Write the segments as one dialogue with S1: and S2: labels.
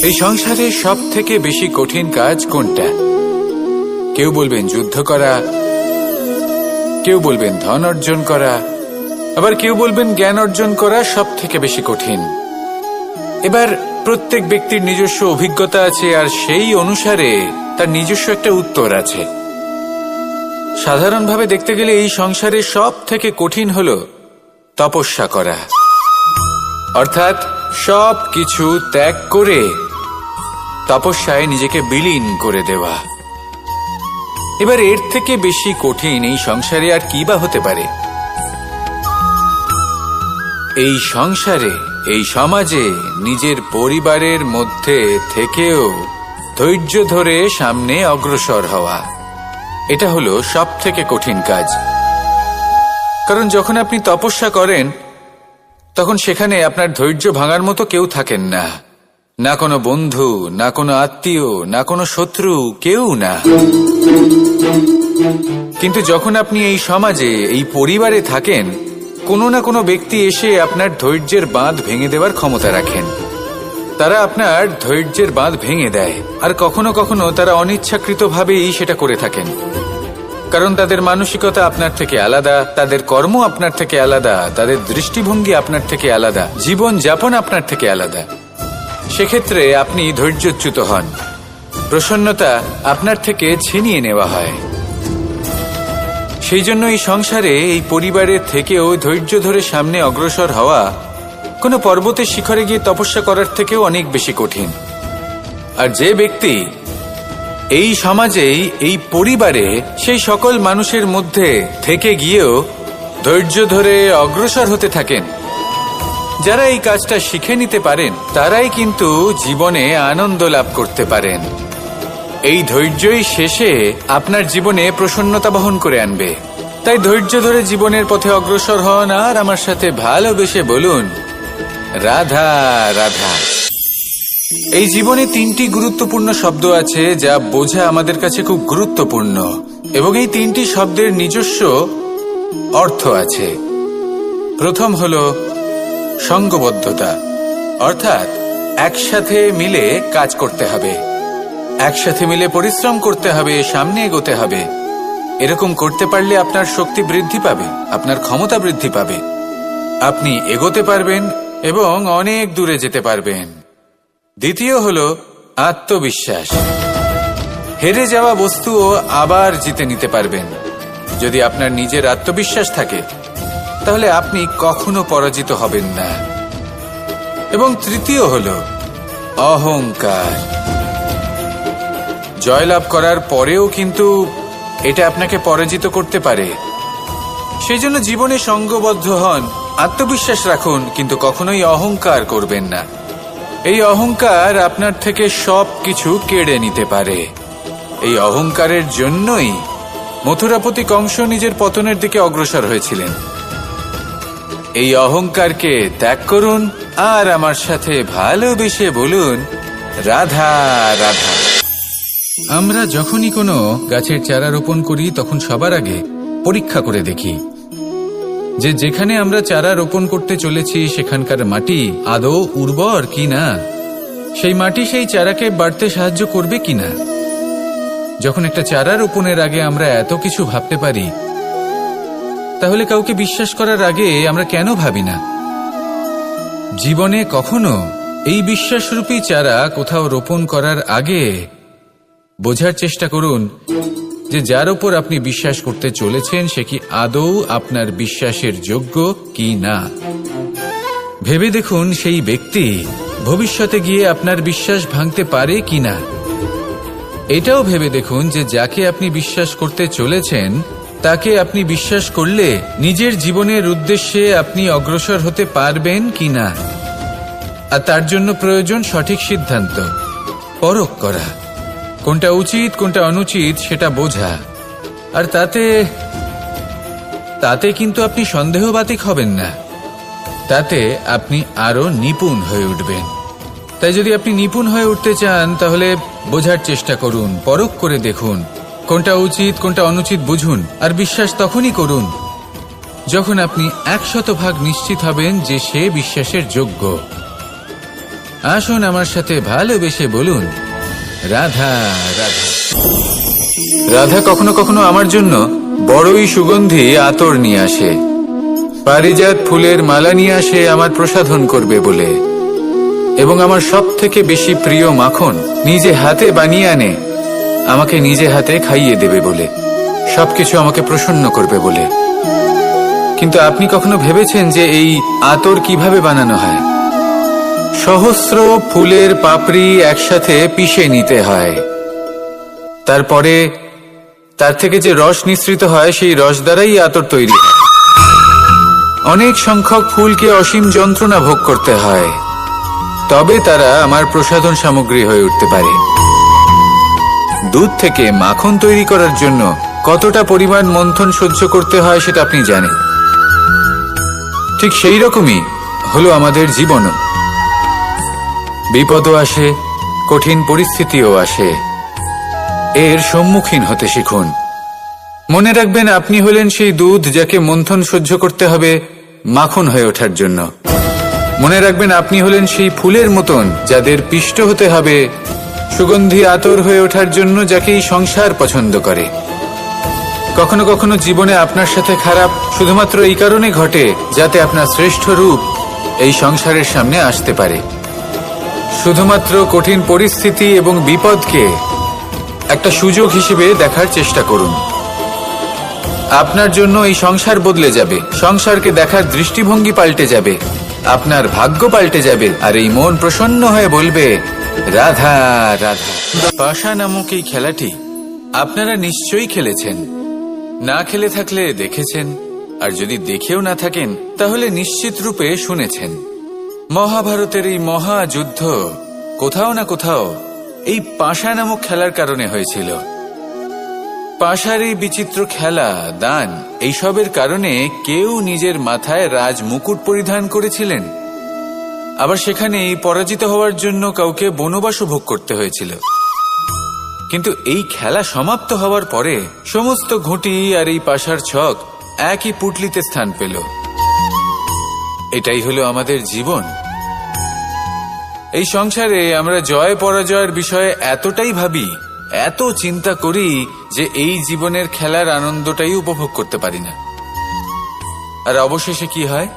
S1: এই সংসারে সব থেকে বেশি কঠিন কাজ কোনটা? কেউ বলবেন যুদ্ধ করা, কেউ বলবেন ধন অর্জন করা, আবার কেউ বলবেন জ্ঞান অর্জন করা সব থেকে বেশি কঠিন। এবার প্রত্যেক ব্যক্তির নিজস্ব অভিজ্ঞতা আছে, আর সেই অনুসারে তার নিজস্ব একটা উত্তর আছে। সাধারণভাবে দেখতে গেলে এই সংসারে সব থেকে কঠিন হলো তপস্যা করা, অর্থাৎ সব কিছু ত্যাগ করে তপস্যায় নিজেকে বিলীন করে দেওয়া। এবার এর থেকে বেশি কঠিন এই সংসারে আর কি বা হতে পারে? এই সংসারে, এই সমাজে, নিজের পরিবারের মধ্যে থেকেও ধৈর্য ধরে সামনে অগ্রসর হওয়া, এটা হলো সব থেকে কঠিন কাজ। কারণ যখন আপনি তপস্যা করেন তখন সেখানে আপনার ধৈর্য ভাঙার মতো কেউ থাকেন না, না কোনো বন্ধু, না কোনো আত্মীয়, না কোনো শত্রু, কেউ না। কিন্তু যখন আপনি এই সমাজে, এই পরিবারে থাকেন, কোনো না কোনো ব্যক্তি এসে আপনার ধৈর্যের বাঁধ ভেঙে দেওয়ার ক্ষমতা রাখেন। তারা আপনার ধৈর্যের বাঁধ ভেঙে দেয়, আর কখনো কখনো তারা অনিচ্ছাকৃতভাবেই সেটা করে থাকেন। কারণ তাদের মানসিকতা আপনার থেকে আলাদা, তাদের কর্ম আপনার থেকে আলাদা, তাদের দৃষ্টিভঙ্গি আপনার থেকে আলাদা, জীবন যাপন আপনার থেকে আলাদা। সেক্ষেত্রে আপনি ধৈর্যচ্যুত হন, প্রসন্নতা আপনার থেকে ছিনিয়ে নেওয়া হয়। সেই জন্য এই সংসারে, এই পরিবারের থেকেও ধৈর্য ধরে সামনে অগ্রসর হওয়া কোনো পর্বতের শিখরে গিয়ে তপস্যা করার থেকেও অনেক বেশি কঠিন। আর যে ব্যক্তি এই সমাজেই, এই পরিবারে, সেই সকল মানুষের মধ্যে থেকে গিয়েও ধৈর্য ধরে অগ্রসর হতে থাকেন, যারা এই কাজটা শিখে নিতে পারেন, তারাই কিন্তু জীবনে আনন্দ লাভ করতে পারেন। এই ধৈর্যই শেষে আপনার জীবনে প্রসন্নতা বহন করে আনবে। তাই ধৈর্য ধরে জীবনের পথে অগ্রসর হন, আর আমার সাথে ভালোবেসে বলুন, রাধা রাধা। এই জীবনে তিনটি গুরুত্বপূর্ণ শব্দ আছে যা বোঝা আমাদের কাছে খুব গুরুত্বপূর্ণ, এবং এই তিনটি শব্দের নিজস্ব অর্থ আছে। প্রথম হলো সঙ্গবদ্ধতা, অর্থাৎ একসাথে মিলে কাজ করতে হবে, একসাথে মিলে পরিশ্রম করতে হবে, সামনে এগোতে হবে। এরকম করতে পারলে আপনার শক্তি বৃদ্ধি পাবে, আপনার ক্ষমতা বৃদ্ধি পাবে, আপনি এগোতে পারবেন এবং অনেক দূরে যেতে পারবেন। দ্বিতীয় হলো আত্মবিশ্বাস। হেরে যাওয়া বস্তুও আবার জিতে নিতে পারবেন। যদি আপনার নিজের আত্মবিশ্বাস থাকে তাহলে আপনি কখনো পরাজিত হবেন না। এবং তৃতীয় হলো অহংকার। জয়লাভ করার পরেও কিন্তু এটা আপনাকে পরাজিত করতে পারে। সেই জন্য জীবনে সঙ্গবদ্ধ হন, আত্মবিশ্বাস রাখুন, কিন্তু কখনোই অহংকার করবেন না। এই অহংকার আপনার থেকে সব কিছু কেড়ে নিতে পারে। এই অহংকারের জন্যই মথুরাপতি কংস নিজের পতনের দিকে অগ্রসর হয়েছিলেন। এই অহংকারকে ত্যাগ করুন, আর আমার সাথে ভালোবেসে বলুন, রাধা রাধা। আমরা যখনই কোনো গাছের চারা রোপণ করি তখন সবার আগে পরীক্ষা করে দেখি যে যেখানে আমরা চারা রোপণ করতে চলেছি সেখানকার মাটি আদৌ উর্বর কিনা, সেই মাটি সেই চারাকে বাড়তে সাহায্য করবে কিনা। যখন একটা চারা রোপণের আগে আমরা এত কিছু ভাবতে পারি, তাহলে কাউকে বিশ্বাস করার আগে আমরা কেন ভাবি না? জীবনে কখনো এই বিশ্বাসরূপী চারা কোথাও রোপণ করার আগে বোঝার চেষ্টা করুন যে যার উপর আপনি বিশ্বাস করতে চলেছেন সে কি আদৌ আপনার বিশ্বাসের যোগ্য কি না। ভেবে দেখুন সেই ব্যক্তি ভবিষ্যতে গিয়ে আপনার বিশ্বাস ভাঙতে পারে কিনা। এটাও ভেবে দেখুন যে যাকে আপনি বিশ্বাস করতে চলেছেন তাকে আপনি বিশ্বাস করলে নিজের জীবনের উদ্দেশ্যে আপনি অগ্রসর হতে পারবেন কিনা। আর তার জন্য প্রয়োজন সঠিক সিদ্ধান্ত, পরখ করা, কোনটা উচিত কোনটা অনুচিত সেটা বোঝা। আর তাতে কিন্তু আপনি সন্দেহবাতিক হবেন না, তাতে আপনি আরো নিপুণ হয়ে উঠবেন। তাই যদি আপনি নিপুণ হয়ে উঠতে চান তাহলে বোঝার চেষ্টা করুন, পরখ করে দেখুন, কোনটা উচিত কোনটা অনুচিত বুঝুন, আর বিশ্বাস তখনই করুন যখন আপনি 100% নিশ্চিত হবেন যে সে বিশ্বাসের যোগ্য। আসুন আমার সাথে ভালোবেসে বলুন, রাধা রাধা। রাধা কখনো কখনো আমার জন্য বড়ই সুগন্ধি আতর নিয়ে আসে, পারিজাত ফুলের মালা নিয়ে আসে আমার প্রসাধন করবে বলে, এবং আমার সব থেকে বেশি প্রিয় মাখন নিজে হাতে বানিয়ে আনে আমাকে নিজে হাতে খাইয়ে দেবে বলে, সবকিছু আমাকে প্রসন্ন করবে বলে। কিন্তু আপনি কখনো ভেবেছেন যে এই আতর কিভাবে বানানো হয়? সহস্র ফুলের পাপড়ি একসাথে পিষে নিতে হয়, তারপরে তার থেকে যে রস নিঃসৃত হয় সেই রস দ্বারাই আতর তৈরি হয়। অনেক সংখ্যক ফুলকে অসীম যন্ত্রণা ভোগ করতে হয়, তবে তারা আমার প্রসাধন সামগ্রী হয়ে উঠতে পারে। দুধ থেকে মাখন তৈরি করার জন্য কতটা পরিমাণ মন্থন সহ্য করতে হয় সেটা আপনি জানেন। ঠিক সেই রকমই হলো আমাদের জীবনও। বিপদও আসে, কঠিন পরিস্থিতিও আসে, এর সম্মুখীন হতে শিখুন। মনে রাখবেন, আপনি হলেন সেই দুধ যাকে মন্থন সহ্য করতে হবে মাখন হয়ে ওঠার জন্য। মনে রাখবেন, আপনি হলেন সেই ফুলের মতন যাদের পিষ্ট হতে হবে সুগন্ধি আতর হয়ে ওঠার জন্য, যাকে এই সংসার পছন্দ করে। কখনো কখনো জীবনে আপনার সাথে খারাপ শুধুমাত্র এই কারণে ঘটে যাতে আপনার শ্রেষ্ঠ রূপ এই সংসারের সামনে আসতে পারে। শুধুমাত্র কঠিন পরিস্থিতি এবং বিপদকে একটা সুযোগ হিসেবে দেখার চেষ্টা করুন। আপনার জন্য এই সংসার বদলে যাবে, সংসারকে দেখার দৃষ্টিভঙ্গি পাল্টে যাবে, আপনার ভাগ্য পাল্টে যাবে, আর এই মন প্রসন্ন হয়ে বলবে, রাধা রাধা। পাশা নামক এই খেলাটি আপনারা নিশ্চয়ই খেলেছেন, না খেলে থাকলে দেখেছেন, আর যদি দেখেও না থাকেন তাহলে নিশ্চিত রূপে শুনেছেন। মহাভারতের এই মহাযুদ্ধ কোথাও না কোথাও এই পাশা নামক খেলার কারণে হয়েছিল। পাশার এই বিচিত্র খেলা, দান, এইসবের কারণে কেউ নিজের মাথায় রাজ মুকুট পরিধান করেছিলেন, আবার সেখানেই পরাজিত হওয়ার জন্য কাউকে বনবাসও ভোগ করতে হয়েছিল। কিন্তু এই খেলা সমাপ্ত হওয়ার পরে সমস্ত ঘুঁটি আর এই পাশার ছক একই পুটলিতে স্থান পেল। এটাই হলো আমাদের জীবন। এই সংসারে আমরা জয় পরাজয়ের বিষয়ে এতটাই ভাবি, এত চিন্তা করি যে এই জীবনের খেলার আনন্দটাই উপভোগ করতে পারি না। আর অবশেষে কি হয়?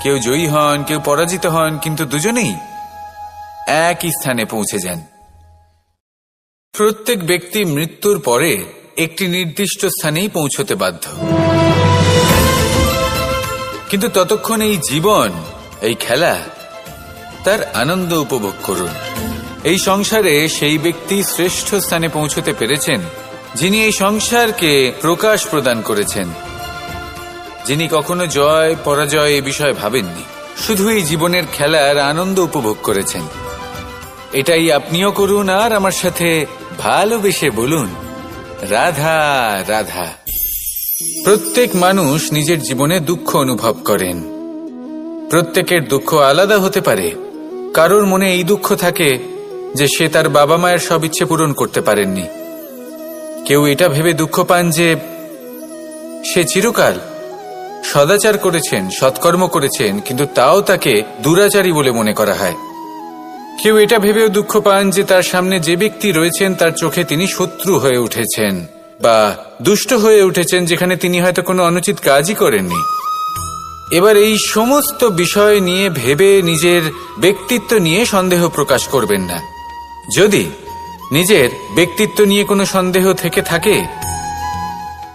S1: কেউ জয়ী হন, কেউ পরাজিত হন, কিন্তু দুজনেই একই স্থানে পৌঁছে যান। প্রত্যেক ব্যক্তি মৃত্যুর পরে একটি নির্দিষ্ট স্থানেই পৌঁছতে বাধ্য, কিন্তু ততক্ষণ এই জীবন, এই খেলা, তার আনন্দ উপভোগ করুন। এই সংসারে সেই ব্যক্তি শ্রেষ্ঠ স্থানে পৌঁছতে পেরেছেন যিনি এই সংসারকে প্রকাশ প্রদান করেছেন, যিনি কখনো জয় পরাজয় এ বিষয়ে ভাবেননি, শুধু এই জীবনের খেলার আনন্দ উপভোগ করেছেন। এটাই আপনিও করুন, আর আমার সাথে ভালোবেসে বলুন, রাধা রাধা। প্রত্যেক মানুষ নিজের জীবনে দুঃখ অনুভব করেন। প্রত্যেকের দুঃখ আলাদা হতে পারে। কারোর মনে এই দুঃখ থাকে যে সে তার বাবা মায়ের সব ইচ্ছে পূরণ করতে পারেননি। কেউ এটা ভেবে দুঃখ পান যে সে চিরকাল সদাচার করেছেন, সৎকর্ম করেছেন, কিন্তু তাও তাকে দুরাচারী বলে মনে করা হয়। কেউ এটা ভেবেও দুঃখ পান যে তার সামনে যে ব্যক্তি রয়েছেন তার চোখে তিনি শত্রু হয়ে উঠেছেন বা দুষ্ট হয়ে উঠেছেন, যেখানে তিনি হয়তো কোনো অনুচিত কাজই করেননি। এবার এই সমস্ত বিষয় নিয়ে ভেবে নিজের ব্যক্তিত্ব নিয়ে সন্দেহ প্রকাশ করবেন না। যদি নিজের ব্যক্তিত্ব নিয়ে কোনো সন্দেহ থেকে থাকে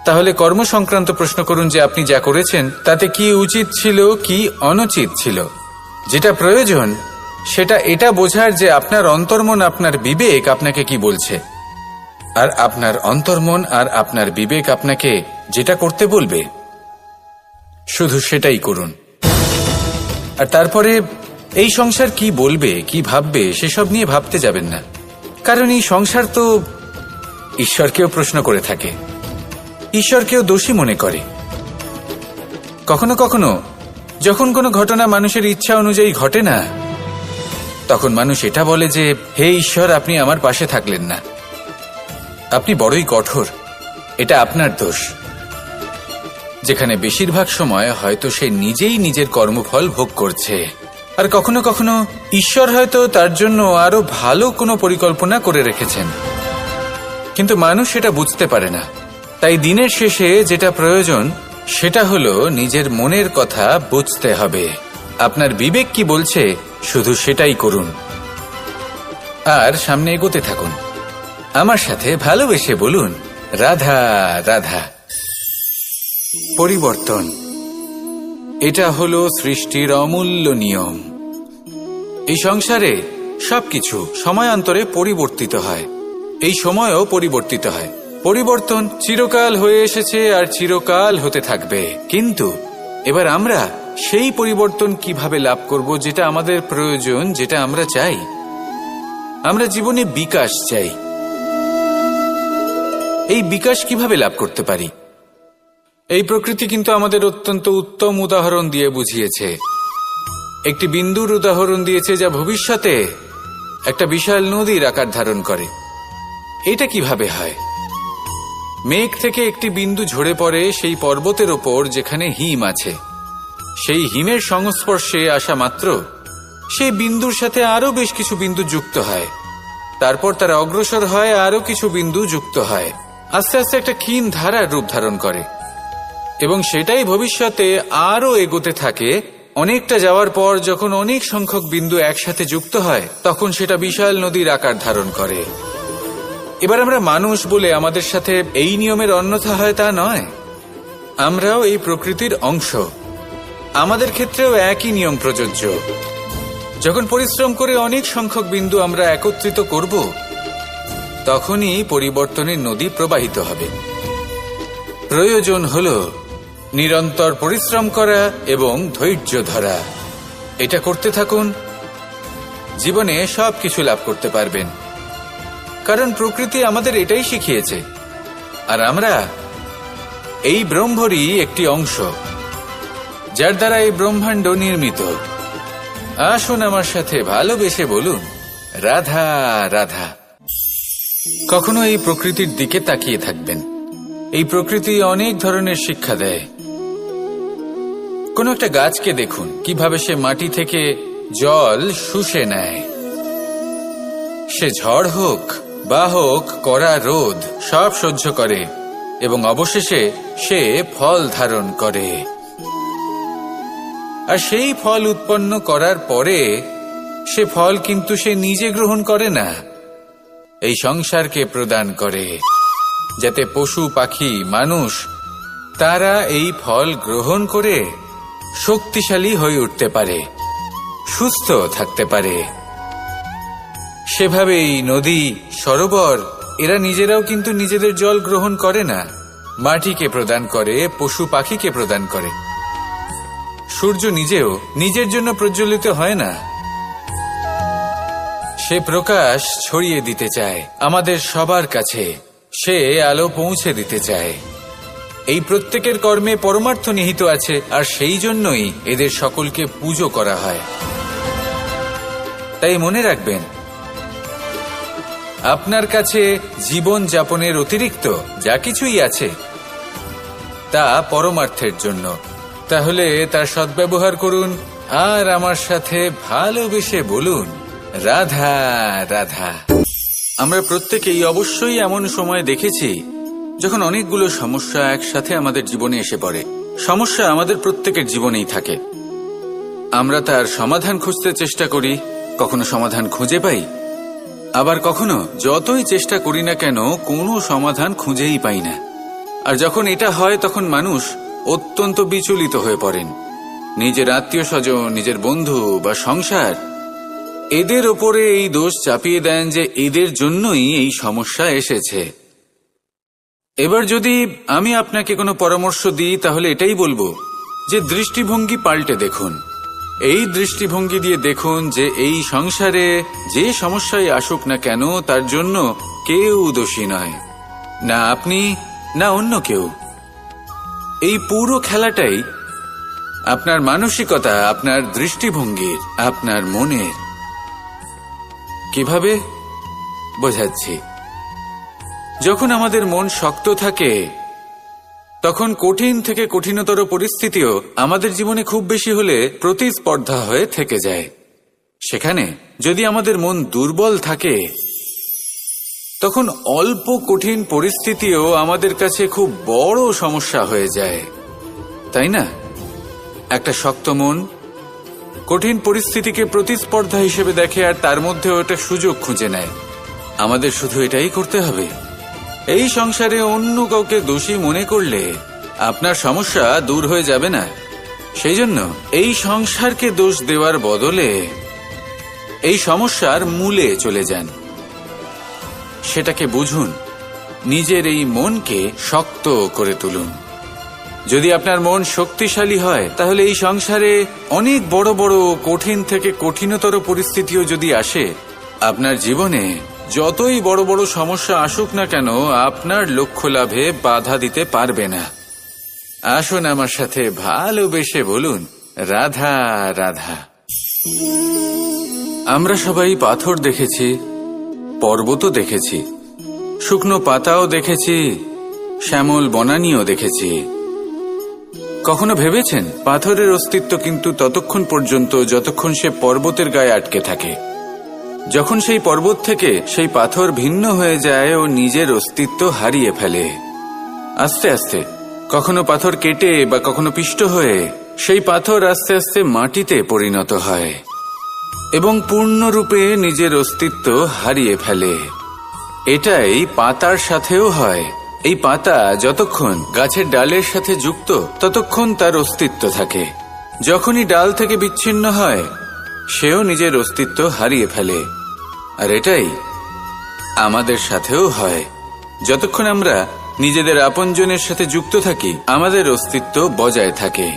S1: তাহলে কর্ম সংক্রান্ত প্রশ্ন করুন যে আপনি যা করেছেন তাতে কি উচিত ছিল, কি অনুচিত ছিল। যেটা প্রয়োজন সেটা এটা বোঝার যে আপনার অন্তর্মন, আপনার বিবেক আপনাকে কি বলছে, আর আপনার অন্তর্মন আর আপনার বিবেক আপনাকে যেটা করতে বলবে শুধু সেটাই করুন। আর তারপরে এই সংসার কি বলবে, কি ভাববে সেসব নিয়ে ভাবতে যাবেন না, কারণ এই সংসার তো ঈশ্বরকেও প্রশ্ন করে থাকে, ঈশ্বরকেও দোষী মনে করে। কখনো কখনো যখন কোনো ঘটনা মানুষের ইচ্ছা অনুযায়ী ঘটে না, তখন মানুষ এটা বলে যে হে ঈশ্বর, আপনি আমার পাশে থাকলেন না, আপনি বড়ই কঠোর, এটা আপনার দোষ। যেখানে বেশিরভাগ সময় হয়তো সে নিজেই নিজের কর্মফল ভোগ করছে, আর কখনো কখনো ঈশ্বর হয়তো তার জন্য আরো ভালো কোনো পরিকল্পনা করে রেখেছেন, কিন্তু মানুষ সেটা বুঝতে পারে না। তাই দিনের শেষে যেটা প্রয়োজন সেটা হলো নিজের মনের কথা বুঝতে হবে। আপনার বিবেক কি বলছে শুধু সেটাই করুন, আর সামনে এগোতে থাকুন। আমার সাথে ভালোবেসে বলুন, রাধা রাধা। পরিবর্তন, এটা হলো সৃষ্টির অমূল্য নিয়ম। এই সংসারে সবকিছু সময়ান্তরে পরিবর্তিত হয়, এই সময়ও পরিবর্তিত হয়। পরিবর্তন চিরকাল হয়ে এসেছে আর চিরকাল হতে থাকবে, কিন্তু এবার আমরা সেই পরিবর্তন কিভাবে লাভ করব যেটা আমাদের প্রয়োজন, যেটা আমরা চাই। আমরা জীবনে বিকাশ চাই। এই বিকাশ কিভাবে লাভ করতে পারি? এই প্রকৃতি কিন্তু আমাদের অত্যন্ত উত্তম উদাহরণ দিয়ে বুঝিয়েছে। একটি বিন্দুর উদাহরণ দিয়েছে যা ভবিষ্যতে একটা বিশাল নদীর আকার ধারণ করে। এটা কিভাবে হয়? মেঘ থেকে একটি বিন্দু ঝরে পড়ে সেই পর্বতের ওপর যেখানে হিম আছে। সেই হিমের সংস্পর্শে আসা মাত্র সেই বিন্দুর সাথে আরো বেশ কিছু বিন্দু যুক্ত হয়, তারপর তারা অগ্রসর হয়, আরো কিছু বিন্দু যুক্ত হয়, আস্তে আস্তে একটা ক্ষীণ ধারার রূপ ধারণ করে, এবং সেটাই ভবিষ্যতে আরো এগোতে থাকে। অনেকটা যাওয়ার পর যখন অনেক সংখ্যক বিন্দু একসাথে যুক্ত হয়, তখন সেটা বিশাল নদীর আকার ধারণ করে। এবার আমরা মানুষ বলে আমাদের সাথে এই নিয়মের অন্যথা হয় তা নয়। আমরাও এই প্রকৃতির অংশ, আমাদের ক্ষেত্রেও একই নিয়ম প্রযোজ্য। যখন পরিশ্রম করে অনেক সংখ্যক বিন্দু আমরা একত্রিত করব, তখনই পরিবর্তনের নদী প্রবাহিত হবে। প্রয়োজন হল নিরন্তর পরিশ্রম করা এবং ধৈর্য ধরা। এটা করতে থাকুন, জীবনে সবকিছু লাভ করতে পারবেন, কারণ প্রকৃতি আমাদের এটাই শিখিয়েছে, আর আমরা এই ব্রহ্মরই একটি অংশ, যার দ্বারা এই ব্রহ্মাণ্ড নির্মিত। আসুন আমার সাথে ভালোবেসে বলুন, রাধা রাধা। কখনো এই প্রকৃতির দিকে তাকিয়ে থাকবেন। এই প্রকৃতি অনেক ধরনের শিক্ষা দেয়। কোনো একটা গাছকে দেখুন কিভাবে সে মাটি থেকে জল শুষে নেয়। সে ঝড় হোক বা হোক কড়া রোদ সব সহ্য করে, এবং অবশেষে সে ফল ধারণ করে। আর সেই ফল উৎপন্ন করার পরে সে ফল কিন্তু সে নিজে গ্রহণ করে না, এই সংসারকে প্রদান করে, যাতে পশু পাখি মানুষ তারা এই ফল গ্রহণ করে শক্তিশালী হয়ে উঠতে পারে, সুস্থ থাকতে পারে। সেভাবেই নদী, সরোবর এরা নিজেরাও কিন্তু নিজেদের জল গ্রহণ করে না, মাটিকে প্রদান করে, পশু পাখিকে প্রদান করে। সূর্য নিজেও নিজের জন্য প্রজ্বলিত হয় না, সে প্রকাশ ছড়িয়ে দিতে চায় আমাদের সবার কাছে, সে আলো পৌঁছে দিতে চায়। এই প্রত্যেকের কর্মে পরমার্থ নিহিত আছে, আর সেই জন্যই এদের সকলকে পুজো করা হয়। তাই মনে রাখবেন, আপনার কাছে জীবন যাপনের অতিরিক্ত যা কিছুই আছে তা পরমার্থের জন্য। তাহলে তার সদ্ব্যবহার করুন, আর আমার সাথে ভালোবেসে বলুন, রাধা রাধা। আমরা প্রত্যেকেই অবশ্যই এমন সময় দেখেছি যখন অনেকগুলো সমস্যা একসাথে আমাদের জীবনে এসে পড়ে। সমস্যা আমাদের প্রত্যেকের জীবনেই থাকে, আমরা তার সমাধান খুঁজতে চেষ্টা করি, কখনো সমাধান খুঁজে পাই, আবার কখনো যতই চেষ্টা করি না কেন কোনো সমাধান খুঁজেই পাই না। আর যখন এটা হয় তখন মানুষ অত্যন্ত বিচলিত হয়ে পড়েন। নিজের আত্মীয় স্বজন, নিজের বন্ধু বা সংসার এদের ওপরে এই দোষ চাপিয়ে দেন যে এদের জন্যই এই সমস্যা এসেছে। এবার যদি আমি আপনাকে কোনো পরামর্শ দিই তাহলে এটাই বলবো যে দৃষ্টিভঙ্গি পাল্টে দেখুন। এই দৃষ্টিভঙ্গি দিয়ে দেখুন যে এই সংসারে যে সমস্যায় আসুক না কেন তার জন্য কেউ দোষী নয়, না আপনি না অন্য কেউ। এই পুরো খেলাটাই আপনার মানসিকতা, আপনার দৃষ্টিভঙ্গির, আপনার মনের। কিভাবে বোঝাচ্ছি? যখন আমাদের মন শক্ত থাকে তখন কঠিন থেকে কঠিনতর পরিস্থিতিও আমাদের জীবনে খুব বেশি হলে প্রতিস্পর্ধা হয়ে থেকে যায়। সেখানে যদি আমাদের মন দুর্বল থাকে, তখন অল্প কঠিন পরিস্থিতিও আমাদের কাছে খুব বড় সমস্যা হয়ে যায়, তাই না? একটা শক্ত মন কঠিন পরিস্থিতিকে প্রতিস্পর্ধা হিসেবে দেখে আর তার মধ্যে ওটা সুযোগ খুঁজে নেয়। আমাদের শুধু এটাই করতে হবে। এই সংসারে অন্য কাউকে দোষী মনে করলে আপনার সমস্যা দূর হয়ে যাবে না। সেই জন্য এই সংসারকে দোষ দেওয়ার বদলে এই সমস্যার মূলে চলে যান, সেটাকে বুঝুন, নিজের এই মনকে শক্ত করে তুলুন। যদি আপনার মন শক্তিশালী হয়, তাহলে এই সংসারে অনেক বড় বড় কঠিন থেকে কঠিনতর পরিস্থিতিও যদি আসে, আপনার জীবনে যতই বড় বড় সমস্যা আসুক না কেন, আপনার লক্ষ্য লাভে বাধা দিতে পারবে না। আসুন আমার সাথে ভালোবেসে বলুন, রাধা রাধা। আমরা সবাই পাথর দেখেছি, পর্বতও দেখেছি, শুকনো পাতাও দেখেছি, শ্যামল বনানীও দেখেছি। কখনো ভেবেছেন পাথরের অস্তিত্ব কিন্তু ততক্ষণ পর্যন্ত যতক্ষণ সে পর্বতের গায়ে আটকে থাকে। যখন সেই পর্বত থেকে সেই পাথর ভিন্ন হয়ে যায় ও নিজের অস্তিত্ব হারিয়ে ফেলে, আস্তে আস্তে কখনো পাথর কেটে বা কখনো পিষ্ট হয়ে সেই পাথর আস্তে আস্তে মাটিতে পরিণত হয় এবং পূর্ণরূপে নিজের অস্তিত্ব হারিয়ে ফেলে। এটাই পাতার সাথেও হয়। এই পাতা যতক্ষণ গাছের ডালের সাথে যুক্ত ততক্ষণ তার অস্তিত্ব থাকে। যখনই ডাল থেকে বিচ্ছিন্ন হয়, সেও নিজের অস্তিত্ব হারিয়ে ফেলে। আর এটাই আমাদের সাথেও হয়। যতক্ষণ আমরা নিজেদের আপনজনের সাথে যুক্ত থাকি, আমাদের অস্তিত্ব বজায় থাকে।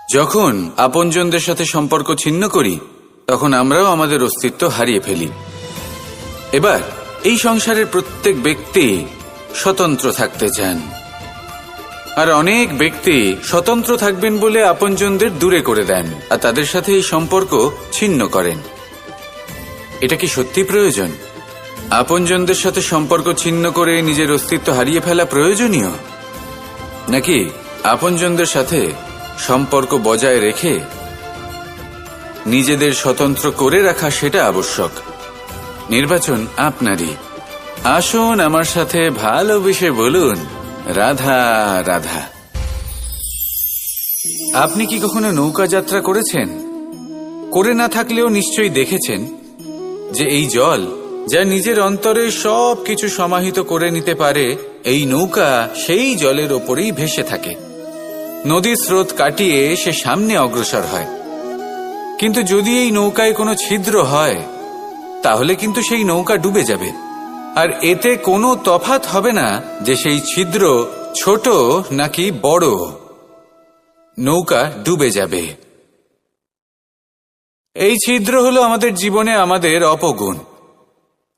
S1: যখন আপনজনদের সাথে সম্পর্ক ছিন্ন করি, তখন আমরাও আমাদের অস্তিত্ব হারিয়ে ফেলি। এবার এই সংসারের প্রত্যেক ব্যক্তি স্বতন্ত্র থাকতে চান, আর অনেক ব্যক্তি স্বতন্ত্র থাকবেন বলে আপনজনদের দূরে করে দেন আর তাদের সাথে এই সম্পর্ক ছিন্ন করেন। এটা কি সত্যি প্রয়োজন? আপনজনদের সাথে সম্পর্ক ছিন্ন করে নিজের অস্তিত্ব হারিয়ে ফেলা প্রয়োজনীয়, নাকি আপনজনদের সাথে সম্পর্ক বজায় রেখে নিজেদের স্বতন্ত্র করে রাখা সেটা আবশ্যক? নির্বাচন আপনারই। আসুন আমার সাথে ভালোবেসে বলুন, রাধা রাধা। আপনি কি কখনো নৌকা যাত্রা করেছেন? করে না থাকলেও নিশ্চয়ই দেখেছেন যে এই জল যা নিজের অন্তরে সব কিছু সমাহিত করে নিতে পারে, এই নৌকা সেই জলের ওপরেই ভেসে থাকে। নদীর স্রোত কাটিয়ে সে সামনে অগ্রসর হয়। কিন্তু যদি এই নৌকায় কোনো ছিদ্র হয়, তাহলে কিন্তু সেই নৌকা ডুবে যাবে। আর এতে কোনো তফাৎ হবে না যে সেই ছিদ্র ছোট নাকি বড়, নৌকা ডুবে যাবে। এই ছিদ্র হলো আমাদের জীবনে আমাদের অপগুণ,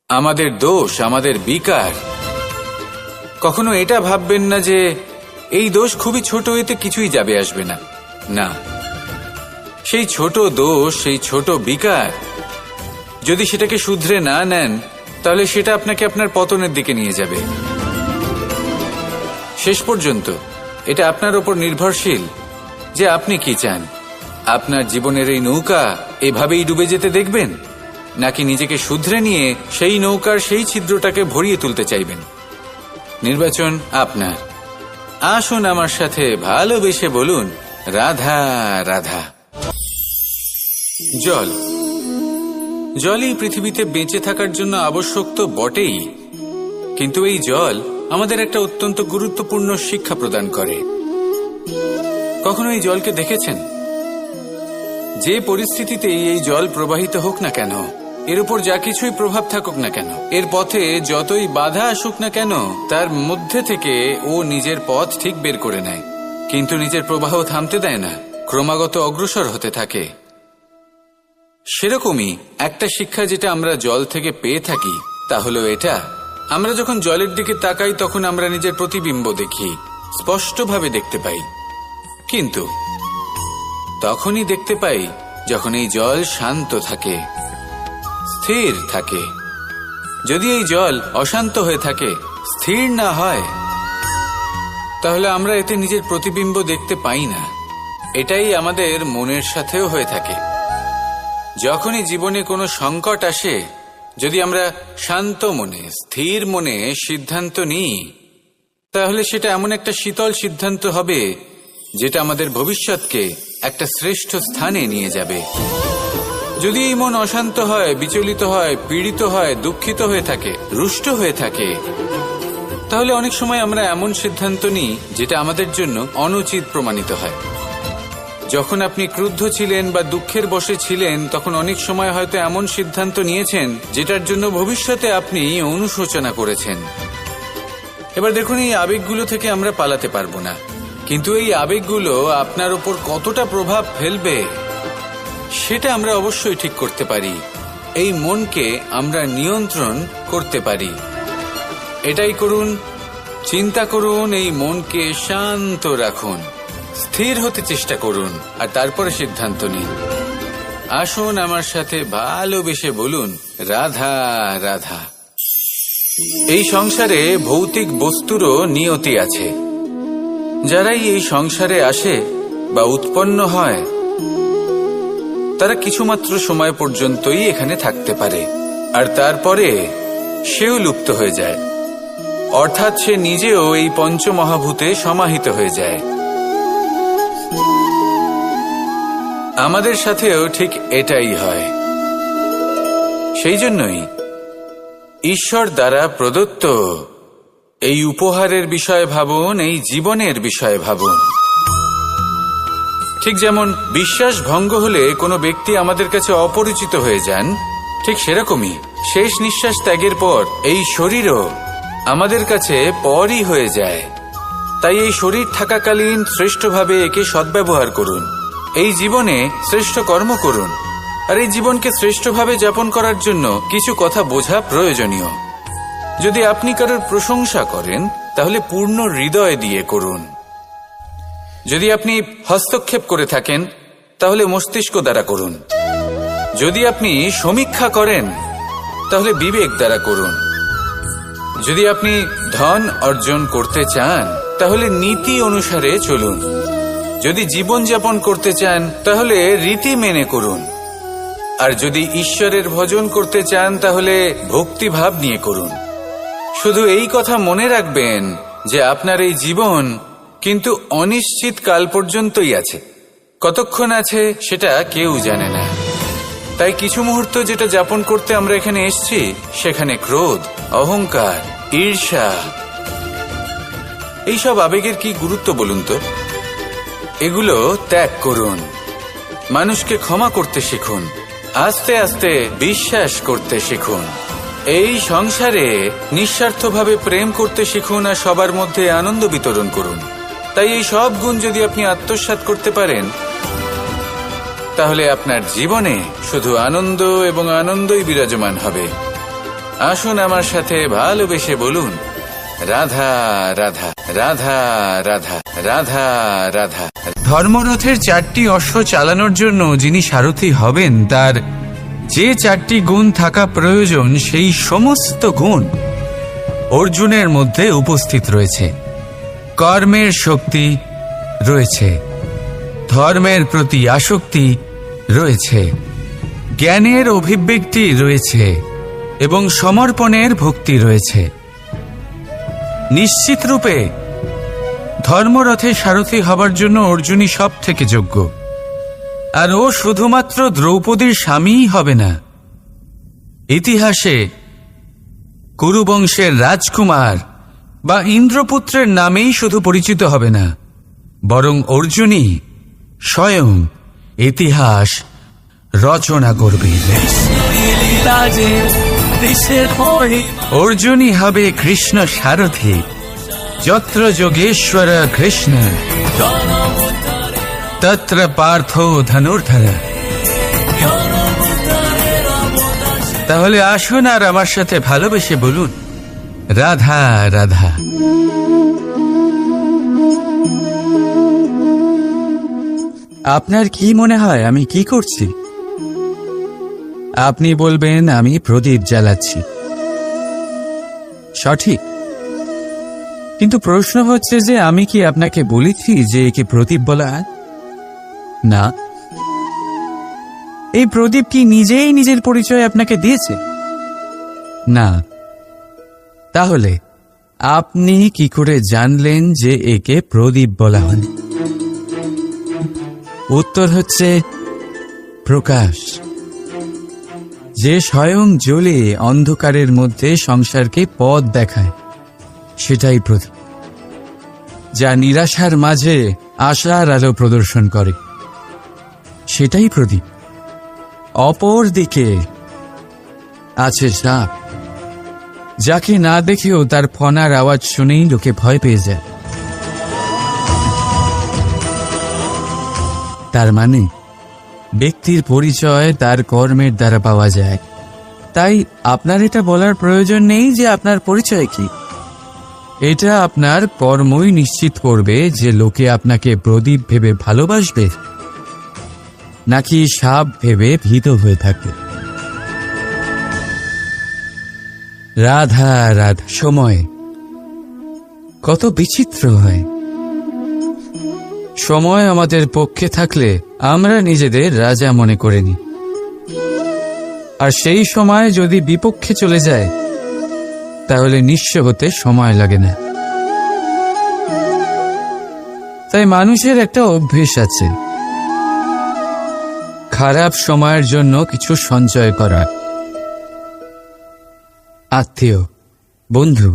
S1: আমাদের দোষ, আমাদের বিকার। কখনো এটা ভাববেন না যে এই দোষ খুবই ছোট, এতে কিছুই যাবে আসবে না। না, সেই ছোট দোষ, সেই ছোট বিকার, যদি সেটাকে শুধরে না নেন, তাহলে সেটা আপনাকে আপনার পতনের দিকে নিয়ে যাবে। শেষ পর্যন্ত এটা আপনার উপর নির্ভরশীল যে আপনি কি চান। আপনার জীবনের এই নৌকা এভাবেই ডুবে যেতে দেখবেন, নাকি নিজেকে শুধরে নিয়ে সেই নৌকার সেই ছিদ্রটাকে ভরিয়ে তুলতে চাইবেন? নির্বাচন আপনার। আসুন আমার সাথে ভালোবেসে বলুন, রাধা রাধা। জল, জলই পৃথিবীতে বেঁচে থাকার জন্য আবশ্যক তো বটেই, কিন্তু এই জল আমাদের একটা অত্যন্ত গুরুত্বপূর্ণ শিক্ষা প্রদান করে। কখনো এই জলকে দেখেছেন? যে পরিস্থিতিতেই এই জল প্রবাহিত হোক না কেন, এর উপর যা কিছুই প্রভাব থাকুক না কেন, এর পথে যতই বাধা আসুক না কেন, তার মধ্যে থেকে ও নিজের পথ ঠিক বের করে নেয়, কিন্তু নিজের প্রবাহ থামতে দেয় না, ক্রমাগত অগ্রসর হতে থাকে। সেরকমই একটা শিক্ষা যেটা আমরা জল থেকে পেয়ে থাকি, তা হলো এটা: আমরা যখন জলের দিকে তাকাই, তখন আমরা নিজের প্রতিবিম্ব দেখি, স্পষ্টভাবে দেখতে পাই। কিন্তু তখনই দেখতে পাই যখন এই জল শান্ত থাকে, স্থির থাকে। যদি এই জল অশান্ত হয়ে থাকে, স্থির না হয়, তাহলে আমরা এতে নিজের প্রতিবিম্ব দেখতে পাই না। এটাই আমাদের মনের সাথেও হয়ে থাকে। যখনই জীবনে কোনো সংকট আসে, যদি আমরা শান্ত মনে, স্থির মনে সিদ্ধান্ত নিই, তাহলে সেটা এমন একটা শীতল সিদ্ধান্ত হবে যেটা আমাদের ভবিষ্যৎকে একটা শ্রেষ্ঠ স্থানে নিয়ে যাবে। যদি এই মন অশান্ত হয়, বিচলিত হয়, পীড়িত হয়, দুঃখিত হয়ে থাকে, রুষ্ট হয়ে থাকে, তাহলে অনেক সময় আমরা এমন সিদ্ধান্ত নিই যেটা আমাদের জন্য অনুচিত প্রমাণিত হয়। যখন আপনি ক্রুদ্ধ ছিলেন বা দুঃখের বশে ছিলেন, তখন অনেক সময় হয়তো এমন সিদ্ধান্ত নিয়েছেন যেটার জন্য ভবিষ্যতে আপনি অনুশোচনা করেছেন। এবার দেখুন, এই আবেগগুলো থেকে আমরা পালাতে পারবো না, কিন্তু এই আবেগগুলো আপনার উপর কতটা প্রভাব ফেলবে সেটা আমরা অবশ্যই ঠিক করতে পারি। এই মনকে আমরা নিয়ন্ত্রণ করতে পারি। এটাই করুন, চিন্তা করুন, এই মনকে শান্ত রাখুন, স্থির হতে চেষ্টা করুন, আর তারপরে সিদ্ধান্ত নিন। আসুন আমার সাথে ভালোবেসে বলুন, রাধা রাধা। এই সংসারে ভৌতিক বস্তুরও নিয়তি আছে। যারাই এই সংসারে আসে বা উৎপন্ন হয়, তারা কিছুমাত্র সময় পর্যন্তই এখানে থাকতে পারে, আর তারপরে সেও লুপ্ত হয়ে যায়, অর্থাৎ সে নিজেও এই পঞ্চমহাভূতে সমাহিত হয়ে যায়। আমাদের সাথেও ঠিক এটাই হয়। সেই জন্যই ঈশ্বর দ্বারা প্রদত্ত এই উপহারের বিষয়ে ভাবুন, এই জীবনের বিষয়ে ভাবুন। ঠিক যেমন বিশ্বাস ভঙ্গ হলে কোনো ব্যক্তি আমাদের কাছে অপরিচিত হয়ে যান, ঠিক সেরকমই শেষ নিঃশ্বাস ত্যাগের পর এই শরীরও আমাদের কাছে পরই হয়ে যায়। তাই এই শরীর থাকাকালীন শ্রেষ্ঠভাবে একে সদ্ব্যবহার করুন, এই জীবনে শ্রেষ্ঠ কর্ম করুন। আর এই জীবনকে শ্রেষ্ঠভাবে যাপন করার জন্য কিছু কথা বোঝা প্রয়োজনীয়। যদি আপনি কারোর প্রশংসা করেন, তাহলে পূর্ণ হৃদয় দিয়ে করুন। যদি আপনি হস্তক্ষেপ করে থাকেন, তাহলে মস্তিষ্ক দ্বারা করুন। যদি আপনি সমীক্ষা করেন, তাহলে বিবেক দ্বারা করুন। যদি আপনি ধন অর্জন করতে চান, তাহলে নীতি অনুসারে চলুন। যদি জীবনযাপন করতে চান, তাহলে রীতি মেনে করুন। আর যদি ঈশ্বরের ভজন করতে চান, তাহলে ভক্তিভাব নিয়ে করুন। শুধু এই কথা মনে রাখবেন যে আপনার এই জীবন কিন্তু অনিশ্চিত কাল পর্যন্তই আছে। কতক্ষণ আছে সেটা কেউ জানে না। তাই কিছু মুহূর্ত যেটা যাপন করতে আমরা এখানে এসেছি, সেখানে ক্রোধ, অহংকার, ঈর্ষা, এইসব আবেগের কি গুরুত্ব বলুন তো? এগুলো ত্যাগ করুন। মানুষকে ক্ষমা করতে শিখুন, আস্তে আস্তে বিশ্বাস করতে শিখুন। এই সংসারে নিঃস্বার্থভাবে প্রেম করতে শিখুন, আর সবার মধ্যে আনন্দ বিতরণ করুন। তাই এই সব গুণ যদি আপনি আত্মসাৎ করতে পারেন, তাহলে আপনার জীবনে শুধু আনন্দ এবং আনন্দই বিরাজমান হবে। আসুন আমার সাথে ভালোবেসে বলুন, রাধা রাধা রাধা রাধা রাধা রাধা। ধর্মরথের 4টি অশ্ব চালানোর জন্য যিনি সারথি হবেন, তার যে 4টি গুণ থাকা প্রয়োজন, সেই সমস্ত গুণ অর্জুনের মধ্যে উপস্থিত রয়েছে। কর্মের শক্তি রয়েছে, ধর্মের প্রতি আসক্তি রয়েছে, জ্ঞানের অভিব্যক্তি রয়েছে এবং সমর্পণের ভক্তি রয়েছে। নিশ্চিত রূপে ধর্মরথে সারথি হবার জন্য অর্জুনই সব থেকে যোগ্য। আর ও শুধুমাত্র দ্রৌপদীর স্বামীই হবে না, ইতিহাসে কুরুবংশের রাজকুমার বা ইন্দ্রপুত্রের নামেই শুধু পরিচিত হবে না, বরং অর্জুনই স্বয়ং ইতিহাস রচনা করবে। অর্জুনই হবে কৃষ্ণ সারথি, যত্র যোগেশ্বর কৃষ্ণ তত্র পার্থ ধনুর্ধর। তাহলে আসুন আর আমার সাথে ভালোবেসে বলুন, রাধা রাধা। আপনার কি মনে হয় আমি কি করছি? আপনি বলবেন আমি প্রদীপ জ্বালাচ্ছি। সঠিক।
S2: কিন্তু প্রশ্ন হচ্ছে যে আমি কি আপনাকে বলেছি যে একে প্রদীপ বলা হয়? না। এই প্রদীপ কি নিজেই নিজের পরিচয় আপনাকে দিয়েছে? না। তাহলে আপনি কি করে জানলেন যে একে প্রদীপ বলা হয়? উত্তর হচ্ছে প্রকাশ, যে স্বয়ং জ্বলে অন্ধকারের মধ্যে সংসারকে পথ দেখায়, সেটাই প্রদীপ। যা নিরাশার মাঝে আশার আলো প্রদর্শন করে, সেটাই প্রদীপ। অপর দিকে আছে সাপ, যাকে না দেখেও তার ফনার আওয়াজ শুনেই লোকে ভয় পেয়ে যায়। তার মানে ব্যক্তির পরিচয় তার কর্মের দ্বারা পাওয়া যায়। তাই আপনার এটা বলার প্রয়োজন নেই যে আপনার পরিচয় কি। এটা আপনার কর্মই নিশ্চিত করবে যে লোকে আপনাকে প্রদীপ ভেবে ভালোবাসবে নাকি সাপ ভেবে ভীত হয়ে থাকবে। রাধা রাধা। সময় কত বিচিত্র হয়। সময় আমাদের পক্ষে থাকলে আমরা নিজেদের রাজা মনে করে নিই, আর সেই সময় যদি বিপক্ষে চলে যায় তাহলে নিঃস্ব হতে সময় লাগে না। তাই মানুষের একটা অভ্যেস আছে, খারাপ সময়ের জন্য কিছু সঞ্চয় করা। আত্মীয়, বন্ধু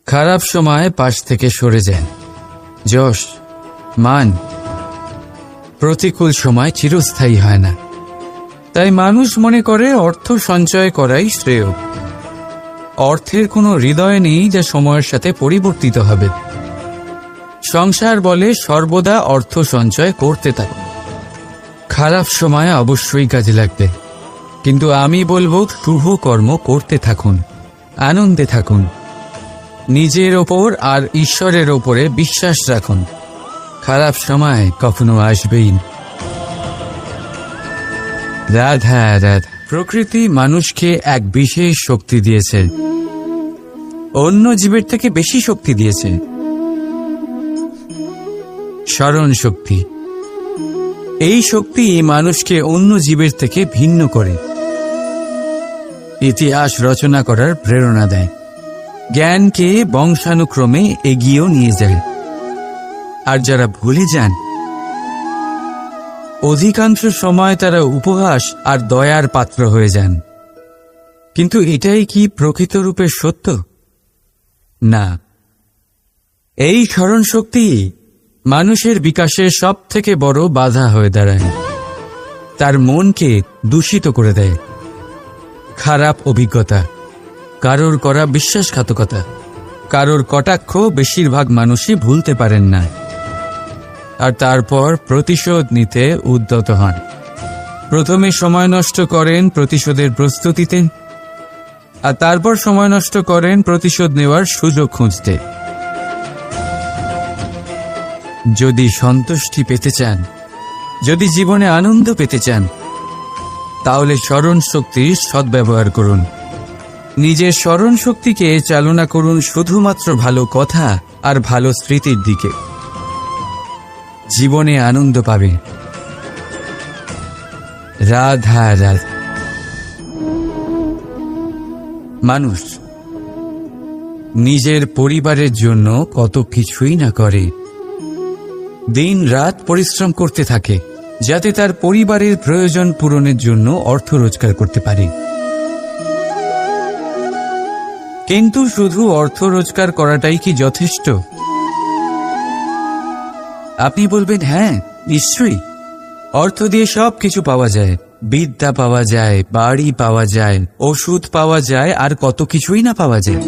S2: খারাপ সময় পাশ থেকে সরে যায়। যশ, মান প্রতিকূল সময় চিরস্থায়ী হয় না। তাই মানুষ মনে করে অর্থ সঞ্চয় করাই শ্রেয়। অর্থের কোনো হৃদয় নেই যা সময়ের সাথে পরিবর্তিত হবে। সংসার বলে সর্বদা অর্থ সঞ্চয় করতে থাকুন। খারাপ সময় অবশ্যই কাজে লাগবে, কিন্তু আমি বলবো শুভ কর্ম করতে থাকুন, আনন্দে থাকুন, নিজের ওপর আর ঈশ্বরের ওপরে বিশ্বাস রাখুন। খারাপ সময় কখনো আসবেই না। রাধা রাধা। প্রকৃতি মানুষকে এক বিশেষ শক্তি দিয়েছে, অন্য জীবের থেকে বেশি শক্তি দিয়েছে। স্মরণ শক্তি। এই শক্তি মানুষকে অন্য জীবের থেকে ভিন্ন করে, ইতিহাস রচনা করার প্রেরণা দেয়, জ্ঞানকে বংশানুক্রমে এগিয়েও নিয়ে যায়। আর যারা ভুলে যান, অধিকাংশ সময় তারা উপহাস আর দয়ার পাত্র হয়ে যান। কিন্তু এটাই কি প্রকৃত রূপে সত্য? না। এই স্মরণ শক্তি মানুষের বিকাশের সব থেকে বড় বাধা হয়ে দাঁড়ায়। তার মনকে দূষিত করে দেয়। খারাপ অভিজ্ঞতা, কারোর করা বিশ্বাসঘাতকতা, কারোর কটাক্ষ বেশিরভাগ মানুষই ভুলতে পারেন না, আর তারপর প্রতিশোধ নিতে উদ্যত হন। প্রথমে সময় নষ্ট করেন প্রতিশোধের প্রস্তুতিতে, আর তারপর সময় নষ্ট করেন প্রতিশোধ নেওয়ার সুযোগ খুঁজতে। যদি সন্তুষ্টি পেতে চান, যদি জীবনে আনন্দ পেতে চান, তাহলে স্মরণ শক্তির সদ্ব্যবহার করুন। নিজের স্মরণ শক্তিকে চালনা করুন শুধুমাত্র ভালো কথা আর ভালো স্মৃতির দিকে। জীবনে আনন্দ পাবে। রাধা রাধা। মানুষ নিজের পরিবারের জন্য কত কিছুই না করে, দিন রাত পরিশ্রম করতে থাকে যাতে তার পরিবারের প্রয়োজন পূরণের জন্য অর্থ রোজগার করতে পারে। কিন্তু শুধু অর্থ রোজগার করাটাই কি যথেষ্ট? আপনি বলবেন, হ্যাঁ নিশ্চয়ই, অর্থ দিয়ে সব কিছু পাওয়া যায়, বিদ্যা পাওয়া যায়, বাড়ি পাওয়া যায়, ওষুধ পাওয়া যায়, আর কত কিছুই না পাওয়া যায়।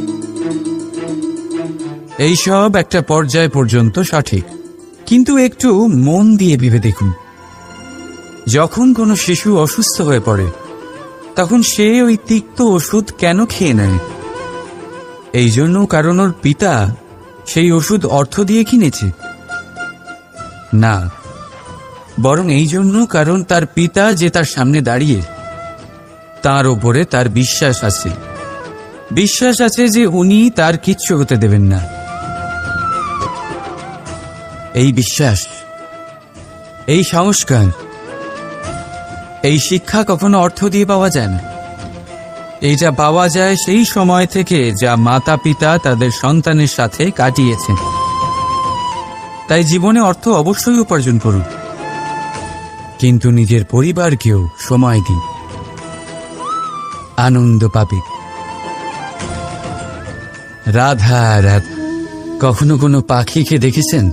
S2: এইসব একটা পর্যায় পর্যন্ত সঠিক, কিন্তু একটু মন দিয়ে ভেবে দেখুন, যখন কোনো শিশু অসুস্থ হয়ে পড়ে তখন সে ওই তিক্ত ওষুধ কেন খেয়ে নেয়? এই জন্য কারণ ওর পিতা সেই ওষুধ অর্থ দিয়ে কিনেছে? না, বরং এই জন্য কারণ তার পিতা যে তার সামনে দাঁড়িয়ে, তার ওপরে তার বিশ্বাস আছে, বিশ্বাস আছে যে উনি তার কিচ্ছু হতে দেবেন না। এই বিশ্বাস, এই সংস্কার, এই শিক্ষা কখনো অর্থ দিয়ে পাওয়া যায় না। এইটা পাওয়া যায় সেই সময় থেকে যা মাতা পিতা তাদের সন্তানের সাথে কাটিয়েছেন। তাই জীবনে অর্থ অবশ্যই উপার্জন করুন, কিন্তু নিজের পরিবারকেও সময় দিন, আনন্দ পাবে। রাধা রাধা। কখনো কোনো পাখিকে দেখেছেন?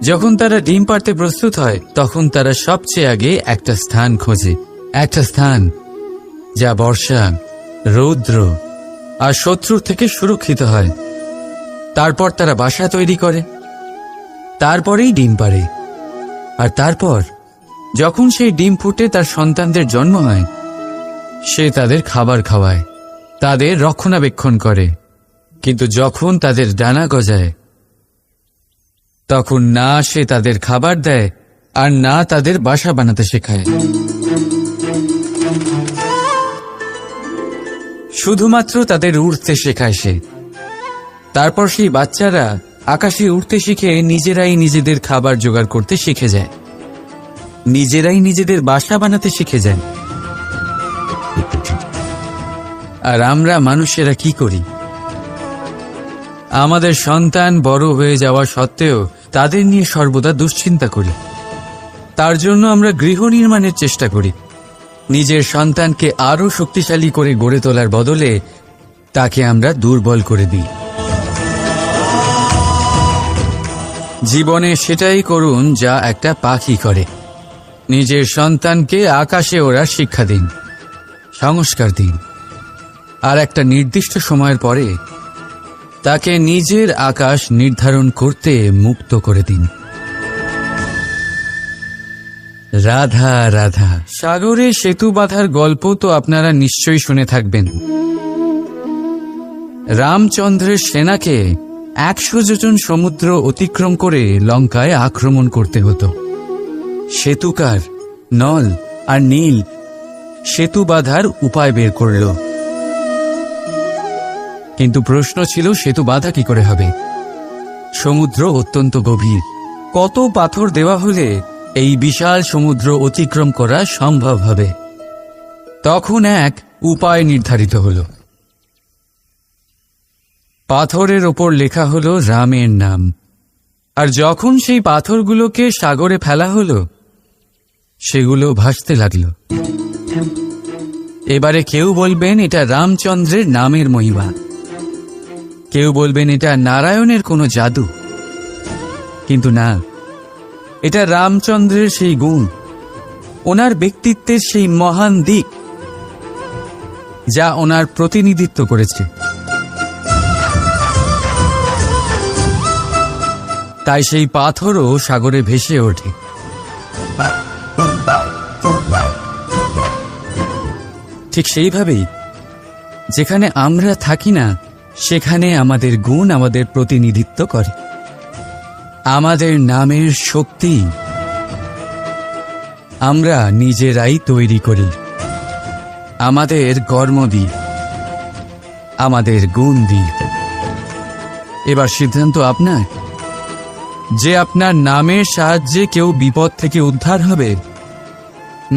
S2: যখন তারা ডিম পাড়তে প্রস্তুত হয় তখন তারা সবচেয়ে আগে একটা স্থান খোঁজে, একটা স্থান যা বর্ষা, রৌদ্র আর শত্রুর থেকে সুরক্ষিত হয়। তারপর তারা বাসা তৈরি করে, তারপরেই ডিম পাড়ে। আর তারপর যখন সেই ডিম ফুটে তার সন্তানদের জন্ম হয়, সে তাদের খাবার খাওয়ায়, তাদের রক্ষণাবেক্ষণ করে। কিন্তু যখন তাদের ডানা গজায় তখন না সে তাদের খাবার দেয় আর না তাদের বাসা বানাতে শেখায়। শুধুমাত্র তাদের উড়তে শেখায় সে। তারপর সেই বাচ্চারা আকাশে উড়তে শিখে নিজেরাই নিজেদের খাবার জোগাড় করতে শিখে যায়, নিজেরাই নিজেদের বাসা বানাতে শিখে যায়। আর আমরা মানুষেরা কি করি? আমাদের সন্তান বড় হয়ে যাওয়া সত্ত্বেও তাদের নিয়ে সর্বদা দুশ্চিন্তা করি। তার জন্য আমরা গৃহ নির্মাণের চেষ্টা করি। নিজের সন্তানকে আরো শক্তিশালী করে গড়ে তোলার বদলে তাকে আমরা দুর্বল করে দিই। জীবনে সেটাই করুন যা একটা পাখি করে। নিজের সন্তানকে আকাশে ওড়ার শিক্ষা দিন, সংস্কার দিন, আর একটা নির্দিষ্ট সময়ের পরে তাকে নিজের আকাশ নির্ধারণ করতে মুক্ত করে দিন। রাধা রাধা। সাগরে সেতু বাঁধার গল্প তো আপনারা নিশ্চয়ই শুনে থাকবেন। রামচন্দ্রের সেনাকে 100 যোজন সমুদ্র অতিক্রম করে লঙ্কায় আক্রমণ করতে হতো। সেতুকার নল আর নীল সেতু বাঁধার উপায় বের করল, কিন্তু প্রশ্ন ছিল সেতু বাঁধা কি করে হবে? সমুদ্র অত্যন্ত গভীর। কত পাথর দেওয়া হলে এই বিশাল সমুদ্র অতিক্রম করা সম্ভব হবে? তখন এক উপায় নির্ধারিত হল। পাথরের ওপর লেখা হলো রামের নাম। আর যখন সেই পাথরগুলোকে সাগরে ফেলা হলো, সেগুলো ভাসতে লাগলো। এবারে কেউ বলবেন এটা রামচন্দ্রের নামের মহিমা, কেউ বলবেন এটা নারায়ণের কোনো জাদু। কিন্তু না, এটা রামচন্দ্রের সেই গুণ, ওনার ব্যক্তিত্বের সেই মহান দিক যা ওনার প্রতিনিধিত্ব করেছে। তাই সেই পাথরও সাগরে ভেসে ওঠে। ঠিক সেইভাবেই যেখানে আমরা থাকি না, সেখানে আমাদের গুণ আমাদের প্রতিনিধিত্ব করে। আমাদের নামের শক্তি আমরা নিজেরাই তৈরি করি, আমাদের কর্ম দিয়ে, আমাদের গুণ দিয়ে। এবার সিদ্ধান্ত আপনার যে আপনার নামের সাহায্যে কেউ বিপদ থেকে উদ্ধার হবে,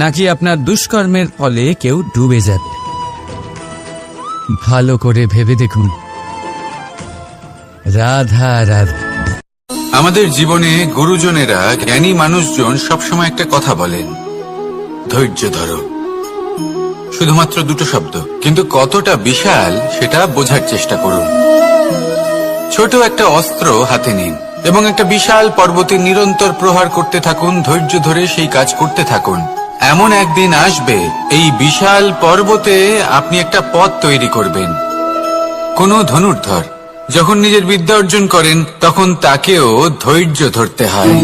S2: নাকি আপনার দুষ্কর্মের ফলে কেউ ডুবে যাবে। ভালো করে ভেবে দেখুন। রাধা রাধা।
S1: আমাদের জীবনে গুরুজনেরা, জ্ঞানী মানুষজন সবসময় একটা কথা বলেন, ধৈর্য ধরো। শুধুমাত্র দুটো শব্দ, কিন্তু কতটা বিশাল সেটা বোঝার চেষ্টা করুন। ছোট একটা অস্ত্র হাতে নিন এবং একটা বিশাল পর্বতে নিরন্তর প্রহার করতে থাকুন। ধৈর্য ধরে সেই কাজ করতে থাকুন। এমন একদিন আসবে, এই বিশাল পর্বতে আপনি একটা পথ তৈরি করবেন। কোনো ধনুর্ধর যখন নিজের বিদ্যা অর্জন করেন, তখন তাকেও ধৈর্য ধরতে হয়,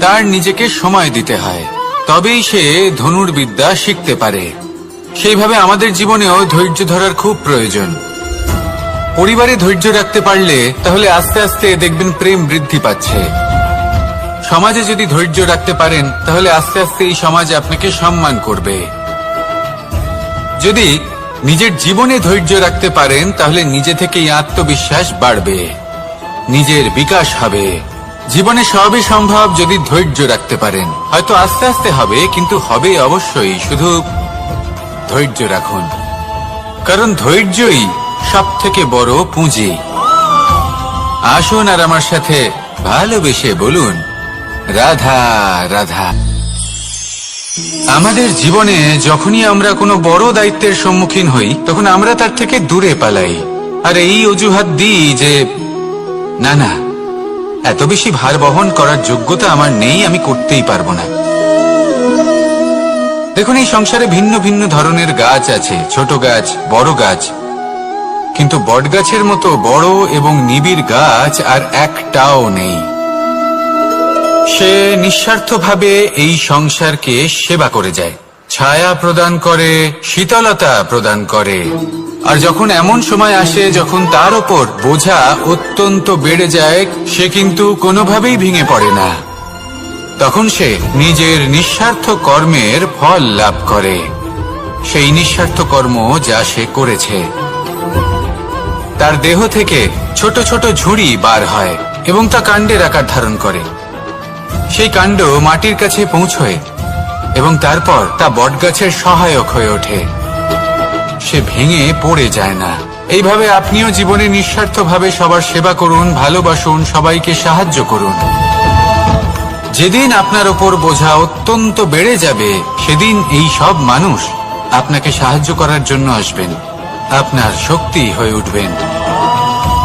S1: তার নিজেকে সময় দিতে হয়, তবেই সে ধনুর্বিদ্যা শিখতে পারে। সেইভাবে আমাদের জীবনেও ধৈর্য ধরার খুব প্রয়োজন। পরিবারে ধৈর্য রাখতে পারলে তাহলে আস্তে আস্তে দেখবেন প্রেম বৃদ্ধি পাচ্ছে। সমাজে যদি ধৈর্য রাখতে পারেন, তাহলে আস্তে আস্তে এই সমাজ আপনাকে সম্মান করবে। যদি নিজের জীবনে ধৈর্য রাখতে পারেন তাহলে নিজে থেকেই আত্মবিশ্বাস বাড়বে, নিজের বিকাশ হবে। জীবনে সবই সম্ভব যদি ধৈর্য রাখতে পারেন। হয়তো আস্তে আস্তে হবে, কিন্তু হবে অবশ্যই। শুধু ধৈর্য রাখুন, কারণ ধৈর্যই সব থেকে বড় পুঁজি। আসুন আর আমার সাথে ভালোবেসে বলুন, রাধা রাধা। আমাদের জীবনে যখনই আমরা কোনো বড় দায়িত্বের সম্মুখীন হই, তখন আমরা তার থেকে দূরে পালাই আর এই অজুহাত দিই যে না না, এত বেশি ভার বহন করার যোগ্যতা আমার নেই, আমি করতেই পারবো না। দেখুন, এই সংসারে ভিন্ন ভিন্ন ধরনের গাছ আছে, ছোট গাছ, বড় গাছ, কিন্তু বটগাছের মতো বড় এবং নিবিড় গাছ আর একটাও নেই। সে নিঃস্বার্থভাবে এই সংসারকে সেবা করে যায়, ছায়া প্রদান করে, শীতলতা প্রদান করে। আর যখন এমন সময় আসে যখন তার ওপর বোঝা অত্যন্ত বেড়ে যায়, সে কিন্তু কোনোভাবেই ভেঙে পড়ে না। তখন সে নিজের নিঃস্বার্থ কর্মের ফল লাভ করে, সেই নিঃস্বার্থ কর্ম যা সে করেছে। তার দেহ থেকে ছোট ছোট ঝুড়ি বার হয় এবং তা কাণ্ডের আকার ধারণ করে। সেই কাণ্ড মাটির কাছে পৌঁছয় এবং তারপর তা বটগাছের সহায়ক হয়ে ওঠে। সে ভেঙে পড়ে যায় না। এইভাবে আপনিও জীবনে নিঃস্বার্থভাবে সবার সেবা করুন, ভালোবাসুন, সবাইকে সাহায্য করুন। যেদিন আপনার ওপর বোঝা অত্যন্ত বেড়ে যাবে, সেদিন এই সব মানুষ আপনাকে সাহায্য করার জন্য আসবেন, আপনার শক্তি হয়ে উঠবেন,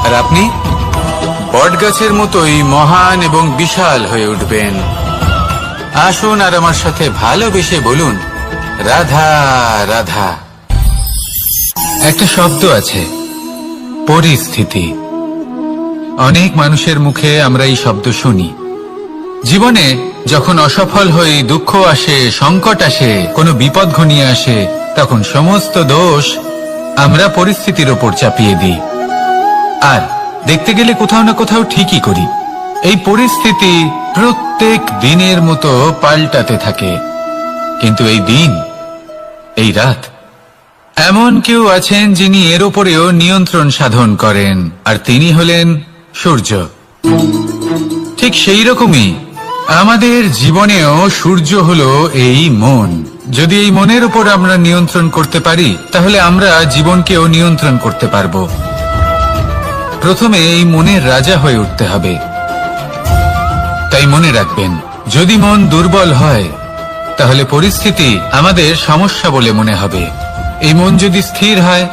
S1: আর আপনি বটগাছের মতোই মহান এবং বিশাল হয়ে উঠবেন। আসুন আর আমার সাথে ভালোবেসে বলুন, রাধা রাধা। একটা শব্দ আছে, পরিস্থিতি। অনেক মানুষের মুখে আমরা এই শব্দ শুনি। জীবনে যখন অসফল হই, দুঃখ আসে, সংকট আসে, কোনো বিপদ ঘনিয়ে আসে, তখন সমস্ত দোষ আমরা পরিস্থিতির ওপর চাপিয়ে দিই। আর দেখতে গেলে কোথাও না কোথাও ঠিকই করি। এই পরিস্থিতি প্রত্যেক দিনের মতো পাল্টাতে থাকে, কিন্তু এই দিন, এই রাত, এমন কেউ আছেন যিনি এর ওপরেও নিয়ন্ত্রণ সাধন করেন, আর তিনি হলেন সূর্য। ঠিক সেই রকমই আমাদের জীবনেও সূর্য হলো এই মন। যদি এই মনের উপর আমরা নিয়ন্ত্রণ করতে পারি, তাহলে আমরা জীবনকেও নিয়ন্ত্রণ করতে পারবো। প্রথমে এই মনের রাজা হয়ে উঠতে হবে। তাই মনে রাখবেন, যদি মন দুর্বল হয়, তাহলে পরিস্থিতি আমাদের সমস্যা বলে মনে হবে। এই মন যদি স্থির হয়,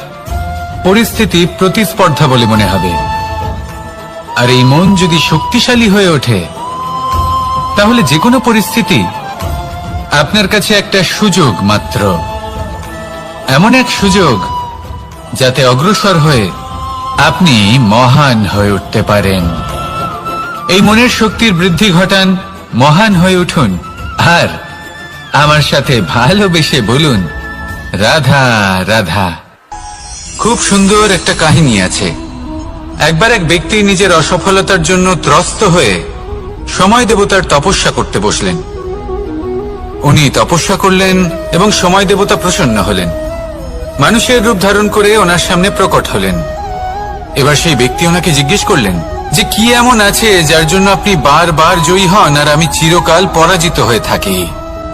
S1: পরিস্থিতি প্রতিস্পর্ধা বলে মনে হবে। আর এই মন যদি শক্তিশালী হয়ে ওঠে, তাহলে যে কোনো পরিস্থিতি আপনার কাছে একটা সুযোগ মাত্র, এমন এক সুযোগ যাতে অগ্রসর হয়ে আপনি মহান হয়ে উঠতে পারেন। এই মনের শক্তির বৃদ্ধি ঘটান, মহান হয়ে উঠুন, আর আমার সাথে ভালোবেসে বলুন, রাধা রাধা। খুব সুন্দর একটা কাহিনী আছে। একবার এক ব্যক্তি নিজের অসফলতার জন্য ত্রস্ত হয়ে সময় দেবতার তপস্যা করতে বসলেন। উনি তপস্যা করলেন এবং সময় দেবতা প্রসন্ন হলেন, মানুষের রূপ ধারণ করে ওনার সামনে প্রকট হলেন। এবার সেই ব্যক্তি ওনাকে জিজ্ঞেস করলেন যে কি এমন আছে যার জন্য আপনি বারবার জয়ী হন আর আমি চিরকাল পরাজিত হয়ে থাকি?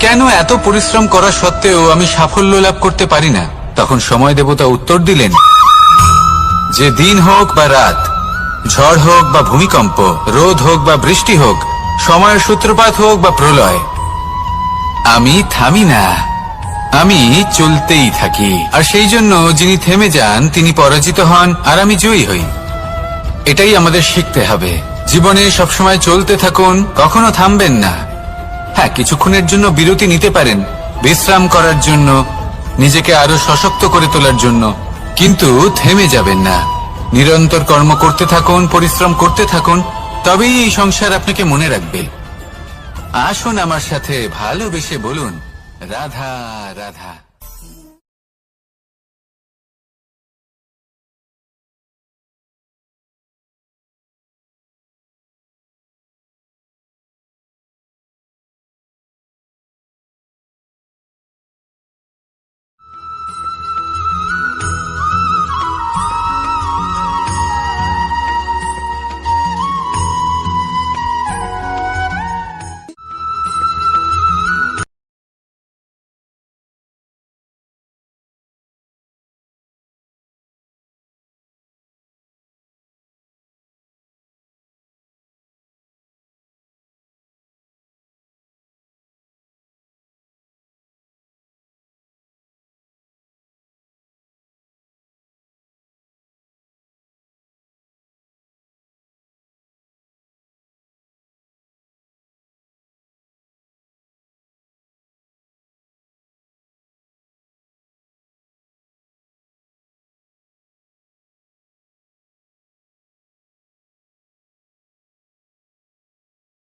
S1: কেন এত পরিশ্রম করা সত্ত্বেও আমি সাফল্য লাভ করতে পারি না? তখন সময় দেবতা উত্তর দিলেন যে দিন হোক বা রাত, ঝড় হোক বা ভূমিকম্প, রোদ হোক বা বৃষ্টি হোক, সময়ের সূত্রপাত হোক বা প্রলয়, আমি থামি না, আমি চলতেই থাকি। আর সেই জন্য যিনি থেমে যান তিনি পরাজিত হন আর আমি জয়ী হই। এটাই আমাদের শিখতে হবে। জীবনে সবসময় চলতে থাকুন, কখনো থামবেন না। হ্যাঁ, কিছুক্ষণের জন্য বিরতি নিতে পারেন, বিশ্রাম করার জন্য, নিজেকে আরো সশক্ত করে তোলার জন্য, কিন্তু থেমে যাবেন না। নিরন্তর কর্ম করতে থাকুন, পরিশ্রম করতে থাকুন, তবেই এই সংসার আপনাকে মনে রাখবে। আসুন আমার সাথে ভালোবেসে বলুন, রাধা রাধা।